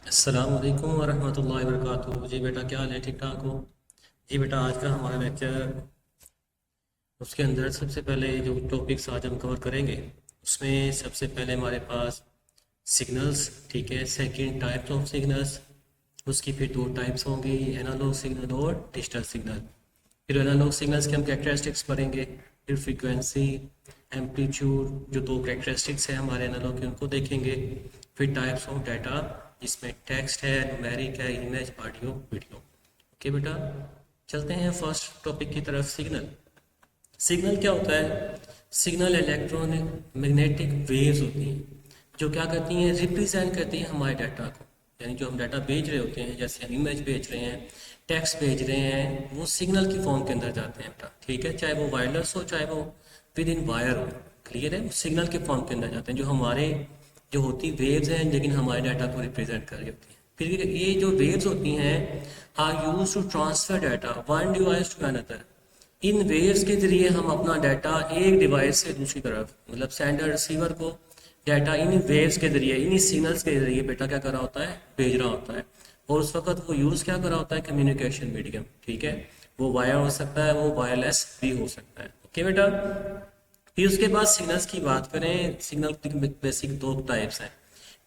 अस्सलाम वालेकुम वरहमतुल्लाहि वबरकातुहू। जी बेटा, क्या हाल है? ठीक ठाक हो? जी बेटा, आज का हमारा लेक्चर, उसके अंदर सबसे पहले जो टॉपिक्स आज हम कवर करेंगे उसमें सबसे पहले हमारे पास सिग्नल्स, ठीक है, सेकंड टाइप्स ऑफ सिग्नल्स। उसकी फिर दो टाइप्स होंगी, एनालॉग सिग्नल और डिजिटल सिग्नल। फिर एनालॉग सिग्नल्स के हम कैरेक्टरिस्टिक्स पढ़ेंगे, फिर फ्रीक्वेंसी, एम्पलीट्यूड, जो दो कैरेक्टरिस्टिक्स हैं हमारे एनालॉग के उनको देखेंगे। फिर टाइप्स ऑफ डाटा, जिसमें टेक्स्ट है, न्यूमेरिक है, इमेज, ऑडियो, वीडियो। ओके बेटा, चलते हैं फर्स्ट टॉपिक की तरफ। सिग्नल। सिग्नल क्या होता है? सिग्नल इलेक्ट्रॉनिक मैग्नेटिक वेव्स होती हैं जो क्या करती हैं, रिप्रेजेंट करती हैं हमारे डाटा को। यानी जो हम डाटा भेज रहे होते हैं, जैसे हम इमेज भेज रहे हैं, टेक्स्ट भेज रहे हैं, वो सिग्नल की फॉर्म के अंदर जाते हैं बेटा, ठीक है। चाहे वो वायरलेस हो, चाहे वो विद इन वायर हो, क्लियर है, वो सिग्नल के फॉर्म के अंदर जाते हैं, जो हमारे जो होती वेव्स हैं लेकिन हमारे डाटा को रिप्रेजेंट कर रही होती हैं। फिर ये जो वेव्स होती हैं are used to transfer data one device to another. इन वेव्स के जरिए हम अपना डाटा एक डिवाइस से दूसरी तरफ, मतलब सेंडर रिसीवर को डाटा इन वेव्स के जरिए, इन सिग्नल्स के जरिए बेटा क्या कर रहा होता है, भेज रहा होता है। और उस वक्त वो यूज़ क्या कर रहा होता है, कम्युनिकेशन मीडियम, ठीक है। वो वायर हो सकता है, वो वायरलेस भी हो सकता है। ओके बेटा, फिर उसके बाद सिग्नल्स की बात करें। सिग्नल की बेसिक दो टाइप्स हैं,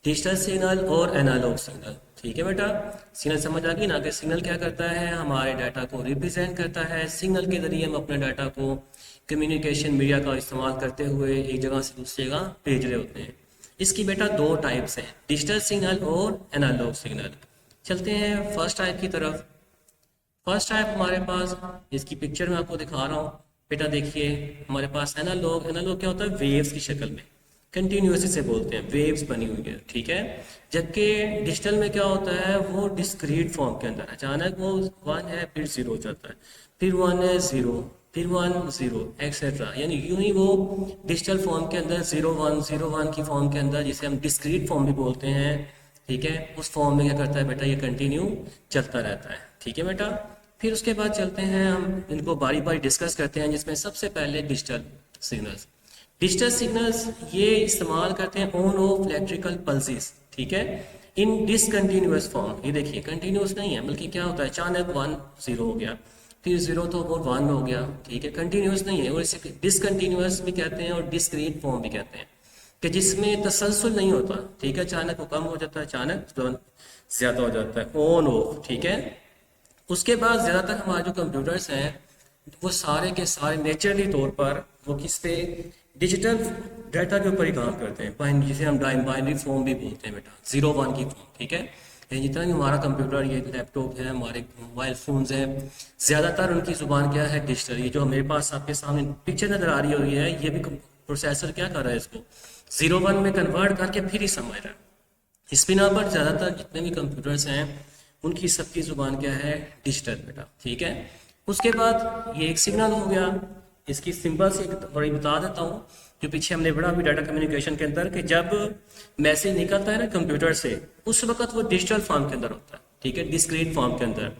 डिजिटल सिग्नल और एनालॉग सिग्नल, ठीक है बेटा। सिग्नल समझ आ गई ना, कि सिग्नल क्या करता है, हमारे डाटा को रिप्रेजेंट करता है। सिग्नल के जरिए हम अपने डाटा को कम्युनिकेशन मीडिया का इस्तेमाल करते हुए एक जगह से दूसरी जगह भेज रहे होते हैं। इसकी बेटा दो टाइप्स हैं, डिजिटल सिग्नल और एनालॉग सिग्नल। चलते हैं फर्स्ट टाइप की तरफ। फर्स्ट टाइप हमारे पास, इसकी पिक्चर में आपको दिखा रहा हूँ बेटा, देखिए हमारे पास एनालॉग। एनालॉग क्या होता है, वेव्स की शक्ल में, कंटिन्यूस से बोलते हैं, वेव्स बनी हुई है, ठीक है। जबकि डिजिटल में क्या होता है, वो डिस्क्रीट फॉर्म के अंदर अचानक वो वन है फिर जीरो हो जाता है, फिर वन है जीरो, फिर वन जीरो, एक्सेट्रा। यानी यूं ही वो डिजिटल फॉर्म के अंदर जीरो वन की फॉर्म के अंदर, जिसे हम डिस्क्रीट फॉर्म भी बोलते हैं, ठीक है, उस फॉर्म में क्या करता है बेटा, ये कंटिन्यू चलता रहता है, ठीक है बेटा। फिर उसके बाद चलते हैं, हम इनको बारी बारी डिस्कस करते हैं, जिसमें सबसे पहले डिजिटल सिग्नल्स। डिजिटल सिग्नल्स ये इस्तेमाल करते हैं ऑन ऑफ इलेक्ट्रिकल पल्सेस, ठीक है, इन डिसकंटिन्यूअस फॉर्म। ये देखिए कंटिन्यूअस नहीं है, बल्कि क्या होता है, अचानक वन जीरो हो गया, फिर जीरो तो वो वन हो गया, ठीक है, कंटिन्यूअस नहीं है। और इसे डिसकंटिन्यूअस भी कहते हैं और डिस्क्रीट फॉर्म भी कहते हैं, कि जिसमें तसलसल नहीं होता, ठीक है, अचानक वो कम हो जाता है, अचानक ज्यादा हो जाता है, ऑन ऑफ, ठीक है। उसके बाद ज़्यादातर हमारे जो कंप्यूटर्स हैं वो सारे के सारे नेचुरली तौर पर वो किस पे, डिजिटल डाटा के ऊपर ही काम करते हैं, बाइनरी, जिसे हम बाइनरी फॉर्म भी बोलते हैं बेटा, जीरो वन की फॉर्म, ठीक है। ये जितना भी हमारा कंप्यूटर, ये लैपटॉप है, हमारे मोबाइल फ़ोन्स हैं, ज़्यादातर उनकी ज़ुबान क्या है, डिजिटल। ये जो मेरे पास आपके सामने पिक्चर नज़र आ रही है, ये भी प्रोसेसर क्या कर रहा है, इसको जीरो वन में कन्वर्ट करके फिर ही समझ रहा है। इस बिना पर ज़्यादातर जितने भी कंप्यूटर्स हैं उनकी सबकी ज़ुबान क्या है, डिजिटल बेटा, ठीक है। उसके बाद ये एक सिग्नल हो गया, इसकी सिंपल से एक बड़ी बता देता हूँ, जो पीछे हमने पढ़ा अभी डाटा कम्युनिकेशन के अंदर, कि जब मैसेज निकलता है ना कंप्यूटर से, उस वक्त वो डिजिटल फॉर्म के अंदर होता है, ठीक है, डिस्क्रीट फॉर्म के अंदर।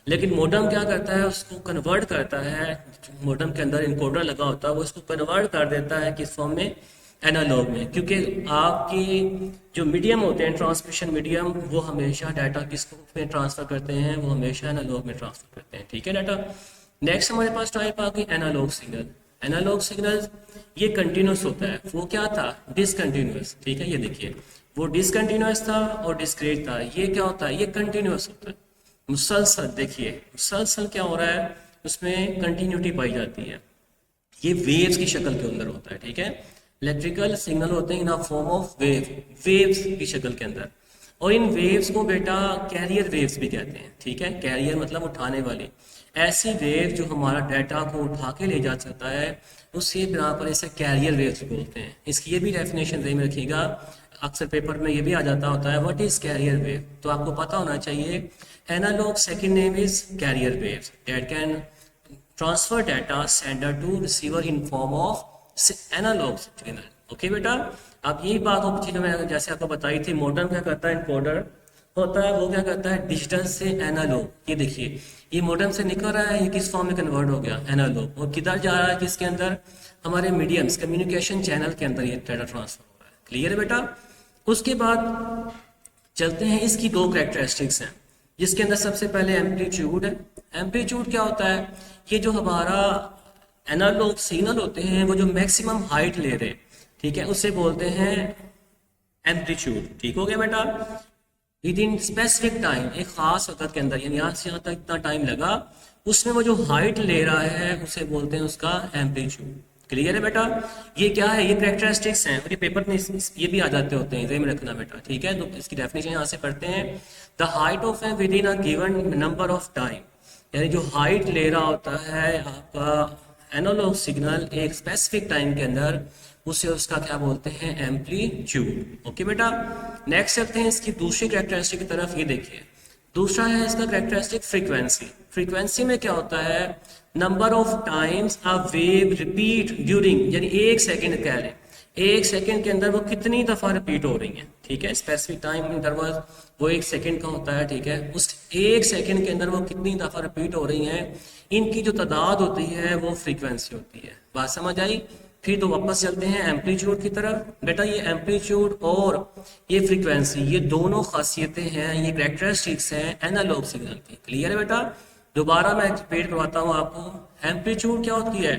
लेकिन मोडम क्या करता है, उसको कन्वर्ट करता है, मोडम के अंदर इनकोडर लगा होता है, वो इसको कन्वर्ट कर देता है किस फॉर्म में, एनालॉग में। क्योंकि आपके जो मीडियम होते हैं, ट्रांसमिशन मीडियम, वो हमेशा डाटा किस में ट्रांसफर करते हैं, वो हमेशा एनालॉग में ट्रांसफर करते हैं, ठीक है डाटा। नेक्स्ट हमारे पास टाइप आ गई एनालॉग सिग्नल। एनालॉग सिग्नल ये कंटिन्यूस होता है, वो क्या था, डिसकंटिन्यूस, ठीक है। ये देखिए वो डिसकंटिन्यूस था और डिस्क्रीट था, ये क्या होता है, ये कंटिन्यूस होता है, मुसलसल। देखिए मुसलसल क्या हो रहा है, उसमें कंटिन्यूटी पाई जाती है, ये वेव्स की शक्ल के अंदर होता है, ठीक है। इलेक्ट्रिकल सिग्नल होते हैं in a form of wave, waves की शक्ल के अंदर। और इन वेव्स को बेटा कैरियर वेव्स भी कहते हैं, ठीक है। कैरियर मतलब उठाने वाली, ऐसी वेव जो हमारा डाटा को उठा के ले जा सकता है, उसके बिना पर इसे कैरियर वेव्स बोलते हैं। इसकी ये भी डेफिनेशन ध्यान में रखिएगा, अक्सर पेपर में ये भी आ जाता होता है, व्हाट इज कैरियर वेव, तो आपको पता होना चाहिए। Analogue second name is carrier waves that can transfer data sender to receiver in form of analogue signal. Okay बेटा, अब यही बात हो पिछले में जैसे आपको बताई थी, मॉडर्न क्या करता है, इनकोडर होता है, वो क्या करता है, डिजिटल से एनालॉग। ये देखिए ये मॉडर्न से निकल रहा है, ये किस फॉर्म में कन्वर्ट हो गया, एनालॉग, और किधर जा रहा है, किसके अंदर, हमारे मीडियम्स, कम्युनिकेशन चैनल के अंदर ये डाटा ट्रांसफर हो रहा है, क्लियर है बेटा। उसके बाद चलते हैं, इसकी दो कैरेक्टरिस्टिक्स हैं, जिसके अंदर सबसे पहले एम्पलीट्यूड है। एम्पलीट्यूड क्या होता है? ये जो हमारा एनालॉग सिग्नल होते हैं वो जो मैक्सिमम हाइट ले रहे, ठीक है, उसे बोलते हैं एम्पलीट्यूड। ठीक हो गया बेटा? विद इन स्पेसिफिक टाइम, एक खास वक्त के अंदर, यानी यहाँ से यहाँ तक इतना टाइम लगा, उसमें वो जो हाइट ले रहा है उसे बोलते हैं उसका एम्पलीट्यूड। क्लियर है बेटा? ये क्या है? ये कैरेक्टरिस्टिक्स हैं, और ये पेपर में ये भी आ जाते होते हैं, ध्यान में रखना बेटा। ठीक है, तो इसकी डेफिनेशन यहाँ से पढ़ते हैं। The height of A with in a given number of time, यानी जो हाइट ले रहा होता है आपका एनालॉग सिग्नल एक स्पेसिफिक टाइम के अंदर, उसे उसका क्या बोलते हैं? एम्पलीट्यूड। ओके बेटा, नेक्स्ट चलते हैं इसकी दूसरी कैरेक्टरिस्टिक की तरफ। ये देखिए, दूसरा है इसका कैरेक्टरिस्टिक फ्रीक्वेंसी। फ्रीक्वेंसी में क्या होता है? Number of times a wave repeat during, यानी एक सेकेंड कह रहे हैं, एक सेकेंड के अंदर वो कितनी दफा रिपीट हो रही है। ठीक है, स्पेसिफिक टाइम इंटरवल वो एक सेकेंड का होता है। ठीक है, उस एक सेकेंड के अंदर वो कितनी दफा रिपीट हो रही हैं, इनकी जो तादाद होती है वो फ्रीक्वेंसी होती है। बात समझ आई? फिर तो वापस चलते हैं एम्पलीट्यूड की तरफ। बेटा ये एम्पलीट्यूड और ये फ्रीक्वेंसी, ये दोनों खासियतें हैं, ये कैरेक्टरिस्टिक्स हैं एनालॉग सिग्नल की। क्लियर है बेटा? दोबारा मैं एक्सप्लेन करवाता हूँ आपको। एम्पलीट्यूड क्या होती है?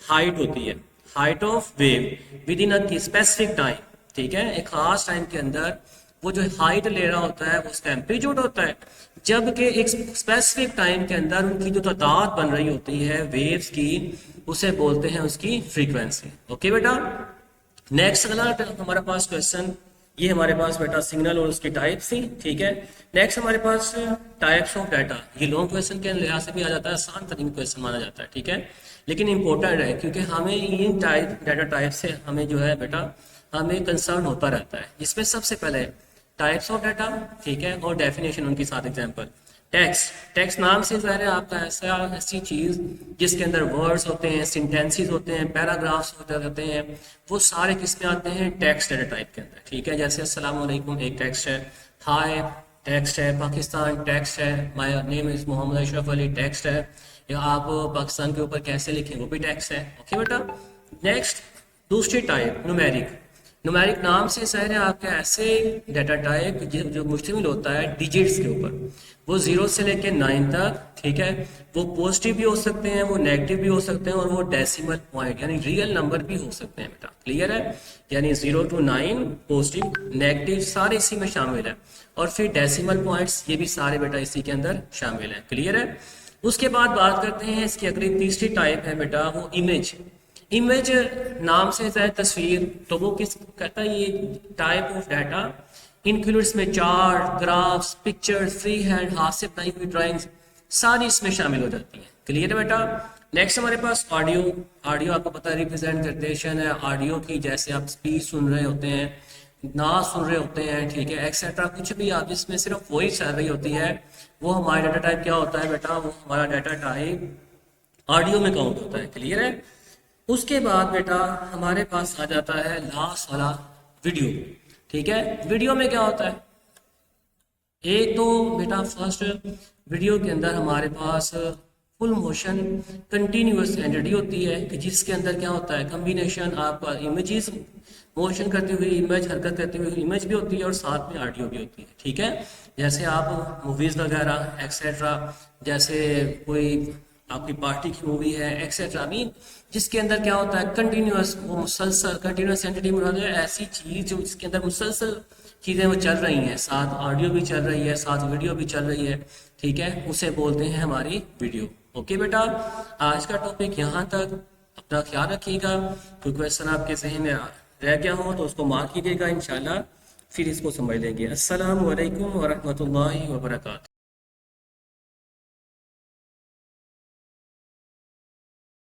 हाइट होती है, height of wave with in a specific time. ठीक है, एक खास टाइम के अंदर वो जो हाइट ले रहा होता है वो उसका एम्पलीट्यूड होता है, जबकि एक स्पेसिफिक टाइम के अंदर उनकी जो तादाद बन रही होती है वेव्स की, उसे बोलते हैं उसकी फ्रीक्वेंसी। ओके बेटा, नेक्स्ट अगला हमारे पास क्वेश्चन, ये हमारे पास बेटा सिग्नल और उसकी टाइप्स थी। ठीक है, नेक्स्ट हमारे पास टाइप्स ऑफ डाटा। ये लॉन्ग क्वेश्चन के लिहाज से भी आ जाता है, आसान तरीन क्वेश्चन माना जाता है। ठीक है, लेकिन इंपॉर्टेंट है, क्योंकि हमें इन डाटा टाइप से हमें जो है बेटा हमें कंसर्न होता रहता है। इसमें सबसे पहले टाइप्स ऑफ डाटा, ठीक है, और डेफिनेशन उनके साथ एग्जांपल। टेक्स्ट, टेक्स्ट नाम से ज़ाहिर है आपका ऐसी चीज़ जिसके अंदर वर्ड्स होते हैं, सेंटेंसेस होते हैं, पैराग्राफ्स होते हैं, वो सारे किस में आते हैं? टेक्स्ट डाटा टाइप के अंदर। ठीक है, जैसे अस्सलाम वालेकुम एक टेक्स्ट है, हाय टेक्स्ट है, पाकिस्तान टेक्स्ट है, my name is Mohammad Ashraf Ali text है, या आप पाकिस्तान के ऊपर कैसे लिखें वो भी टेक्स्ट है। ओके बेटा, नेक्स्ट दूसरी टाइप न्यूमेरिक। न्यूमेरिक नाम से ज़ाहिर है आपका ऐसे डाटा टाइप जो मुश्तमिल होता है डिजिट्स के ऊपर, वो 0 से लेके 9 तक। ठीक है, वो पॉजिटिव भी हो सकते हैं, वो नेगेटिव भी हो सकते हैं, और वो डेसिमल पॉइंट यानी रियल नंबर भी हो सकते हैं बेटा। क्लियर है? यानी 0 to 9 पॉजिटिव नेगेटिव सारे इसी में शामिल है, और फिर डेसिमल पॉइंट्स ये भी सारे बेटा इसी के अंदर शामिल है। क्लियर है? उसके बाद बात करते हैं इसकी अगली तीसरी टाइप है बेटा वो इमेज। इमेज नाम से है तस्वीर, तो वो किस कहता है? ये टाइप ऑफ डाटा इंक्लूड्स में chart, graphs, pictures, free hand हाथ से बनाई हुई ड्राइंग्स सारी इसमें शामिल हो जाती हैं। क्लियर है बेटा? नेक्स्ट हमारे पास ऑडियो। ऑडियो आपको पता है रिप्रेजेंटेशन है ऑडियो की, जैसे आप स्पीच सुन रहे होते हैं, ना सुन रहे होते हैं, ठीक है, एक्सेट्रा, कुछ भी आप इसमें सिर्फ वही चल रही होती है, वो हमारा डाटा टाइप क्या होता है बेटा? वो हमारा डाटा टाइप ऑडियो में काउंट होता है। क्लियर है? उसके बाद बेटा हमारे पास आ जाता है लास्ट वाला वीडियो। ठीक है, वीडियो में क्या होता है? एक तो बेटा फर्स्ट वीडियो के अंदर हमारे पास फुल मोशन कंटिन्यूअस एंटिटी होती है, कि जिसके अंदर क्या होता है? कम्बिनेशन आपका इमेजेस, मोशन करती हुई इमेज, हरकत करती हुई इमेज भी होती है, और साथ में ऑडियो भी होती है। ठीक है, जैसे आप मूवीज़ वगैरह एक्सेट्रा, जैसे कोई आपकी पार्टी की मूवी है एक्सेट्रा, भी जिसके अंदर क्या होता है? कंटिन्यूअस, वो मुसलसल कंटिन्यूअस एंटिटी मुराद है ऐसी चीज़ जो जिसके अंदर मुसलसल चीज़ें वो चल रही हैं, साथ ऑडियो भी चल रही है, साथ वीडियो भी चल रही है। ठीक है, उसे बोलते हैं हमारी वीडियो। ओके बेटा, आज का टॉपिक यहाँ तक। अपना ख्याल रखिएगा, कोई क्वेश्चन आपके जहन में रह गया हो तो उसको मार्क कीजिएगा, इंशाल्लाह फिर इसको समझ लेंगे। अस्सलामु अलैकुम वरहमतुल्लाहि वबरकातुहू।